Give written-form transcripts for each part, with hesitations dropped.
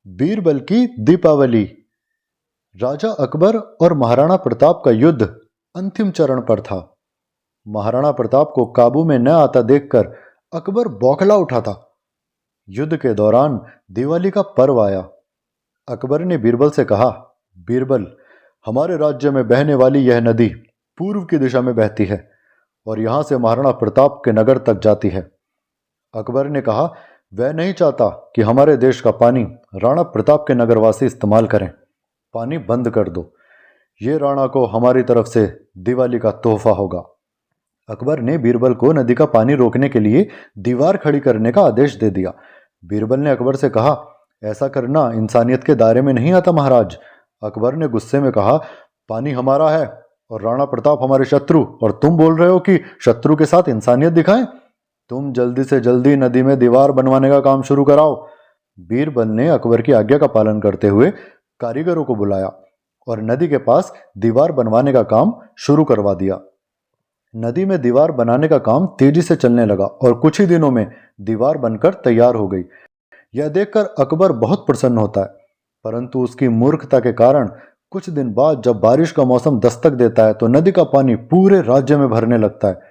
बीरबल की दीपावली। राजा अकबर और महाराणा प्रताप का युद्ध अंतिम चरण पर था। महाराणा प्रताप को काबू में न आता देखकर अकबर बौखला उठा था। युद्ध के दौरान दिवाली का पर्व आया। अकबर ने बीरबल से कहा, बीरबल, हमारे राज्य में बहने वाली यह नदी पूर्व की दिशा में बहती है और यहां से महाराणा प्रताप के नगर तक जाती है। अकबर ने कहा, वह नहीं चाहता कि हमारे देश का पानी राणा प्रताप के नगरवासी इस्तेमाल करें। पानी बंद कर दो। ये राणा को हमारी तरफ से दिवाली का तोहफा होगा। अकबर ने बीरबल को नदी का पानी रोकने के लिए दीवार खड़ी करने का आदेश दे दिया। बीरबल ने अकबर से कहा, ऐसा करना इंसानियत के दायरे में नहीं आता महाराज। अकबर ने गुस्से में कहा, पानी हमारा है और राणा प्रताप हमारे शत्रु, और तुम बोल रहे हो कि शत्रु के साथ इंसानियत दिखाएं? तुम जल्दी से जल्दी नदी में दीवार बनवाने का काम शुरू कराओ। बीरबल ने अकबर की आज्ञा का पालन करते हुए कारीगरों को बुलाया और नदी के पास दीवार बनवाने का काम शुरू करवा दिया। नदी में दीवार बनाने का काम तेजी से चलने लगा और कुछ ही दिनों में दीवार बनकर तैयार हो गई। यह देखकर अकबर बहुत प्रसन्न होता है, परंतु उसकी मूर्खता के कारण कुछ दिन बाद जब बारिश का मौसम दस्तक देता है तो नदी का पानी पूरे राज्य में भरने लगता है।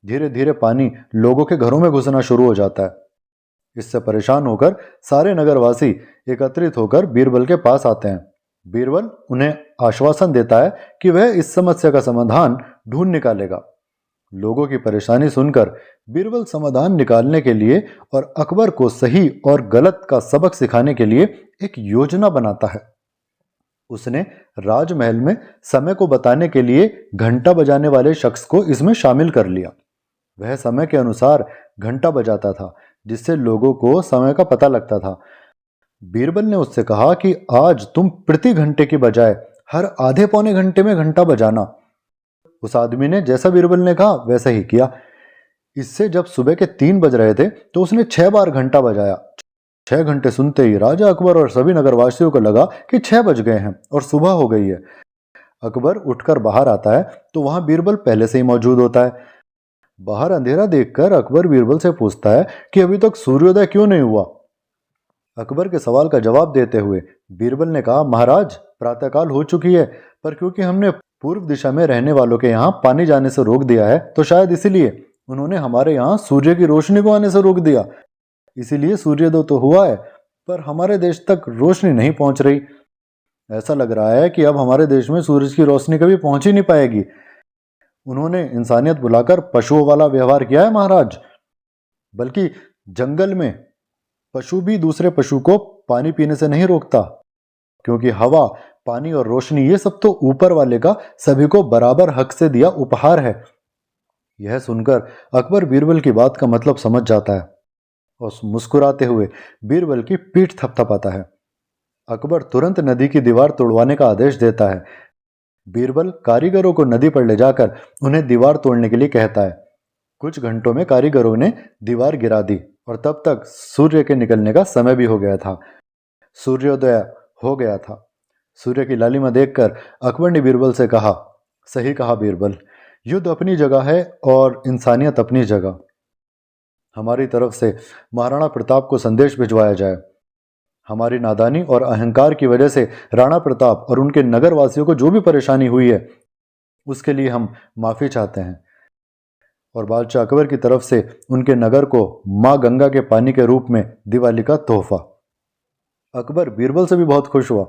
धीरे धीरे पानी लोगों के घरों में घुसना शुरू हो जाता है। इससे परेशान होकर सारे नगरवासी एकत्रित होकर बीरबल के पास आते हैं। बीरबल उन्हें आश्वासन देता है कि वह इस समस्या का समाधान ढूंढ निकालेगा। लोगों की परेशानी सुनकर बीरबल समाधान निकालने के लिए और अकबर को सही और गलत का सबक सिखाने के लिए एक योजना बनाता है। उसने राजमहल में समय को बताने के लिए घंटा बजाने वाले शख्स को इसमें शामिल कर लिया। वह समय के अनुसार घंटा बजाता था, जिससे लोगों को समय का पता लगता था। बीरबल ने उससे कहा कि आज तुम प्रति घंटे की बजाय हर आधे पौने घंटे में घंटा बजाना। उस आदमी ने जैसा बीरबल ने कहा वैसा ही किया। इससे जब सुबह के 3 बज रहे थे तो उसने 6 बार घंटा बजाया। 6 घंटे सुनते ही राजा अकबर और सभी नगरवासियों को लगा कि 6 बज गए हैं और सुबह हो गई है। अकबर उठकर बाहर आता है तो वहां बीरबल पहले से ही मौजूद होता है। बाहर अंधेरा देखकर अकबर बीरबल से पूछता है कि अभी तक सूर्योदय क्यों नहीं हुआ। अकबर के सवाल का जवाब देते हुए बीरबल ने कहा, महाराज, प्रातःकाल हो चुकी है, पर क्योंकि हमने पूर्व दिशा में रहने वालों के यहाँ पानी जाने से रोक दिया है तो शायद इसीलिए उन्होंने हमारे यहाँ सूर्य की रोशनी को आने से रोक दिया। इसीलिए सूर्योदय तो हुआ है, पर हमारे देश तक रोशनी नहीं पहुंच रही। ऐसा लग रहा है कि अब हमारे देश में सूरज की रोशनी कभी पहुंच ही नहीं पाएगी। उन्होंने इंसानियत बुलाकर पशुओं वाला व्यवहार किया है महाराज। बल्कि जंगल में पशु भी दूसरे पशु को पानी पीने से नहीं रोकता, क्योंकि हवा, पानी और रोशनी ये सब तो ऊपर वाले का सभी को बराबर हक से दिया उपहार है। यह सुनकर अकबर बीरबल की बात का मतलब समझ जाता है और मुस्कुराते हुए बीरबल की पीठ थपथपाता है। अकबर तुरंत नदी की दीवार तोड़वाने का आदेश देता है। बीरबल कारीगरों को नदी पर ले जाकर उन्हें दीवार तोड़ने के लिए कहता है। कुछ घंटों में कारीगरों ने दीवार गिरा दी और तब तक सूर्य के निकलने का समय भी हो गया था। सूर्योदय हो गया था। सूर्य की लालिमा देखकर अकबर ने बीरबल से कहा, सही कहा बीरबल, युद्ध अपनी जगह है और इंसानियत अपनी जगह। हमारी तरफ से महाराणा प्रताप को संदेश भिजवाया जाए। हमारी नादानी और अहंकार की वजह से राणा प्रताप और उनके नगरवासियों को जो भी परेशानी हुई है उसके लिए हम माफी चाहते हैं, और बादशाह अकबर की तरफ से उनके नगर को मां गंगा के पानी के रूप में दिवाली का तोहफा। अकबर बीरबल से भी बहुत खुश हुआ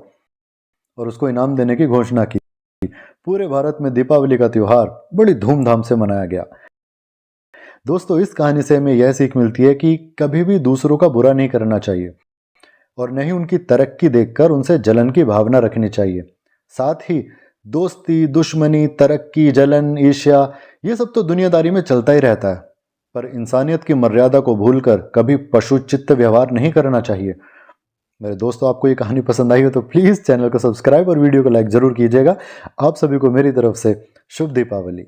और उसको इनाम देने की घोषणा की। पूरे भारत में दीपावली का त्योहार बड़ी धूमधाम से मनाया गया। दोस्तों, इस कहानी से हमें यह सीख मिलती है कि कभी भी दूसरों का बुरा नहीं करना चाहिए और न ही उनकी तरक्की देखकर उनसे जलन की भावना रखनी चाहिए। साथ ही दोस्ती, दुश्मनी, तरक्की, जलन, ईर्ष्या, ये सब तो दुनियादारी में चलता ही रहता है, पर इंसानियत की मर्यादा को भूलकर कभी पशुचित्त व्यवहार नहीं करना चाहिए। मेरे दोस्तों, आपको ये कहानी पसंद आई हो तो प्लीज़ चैनल को सब्सक्राइब और वीडियो को लाइक जरूर कीजिएगा। आप सभी को मेरी तरफ से शुभ दीपावली।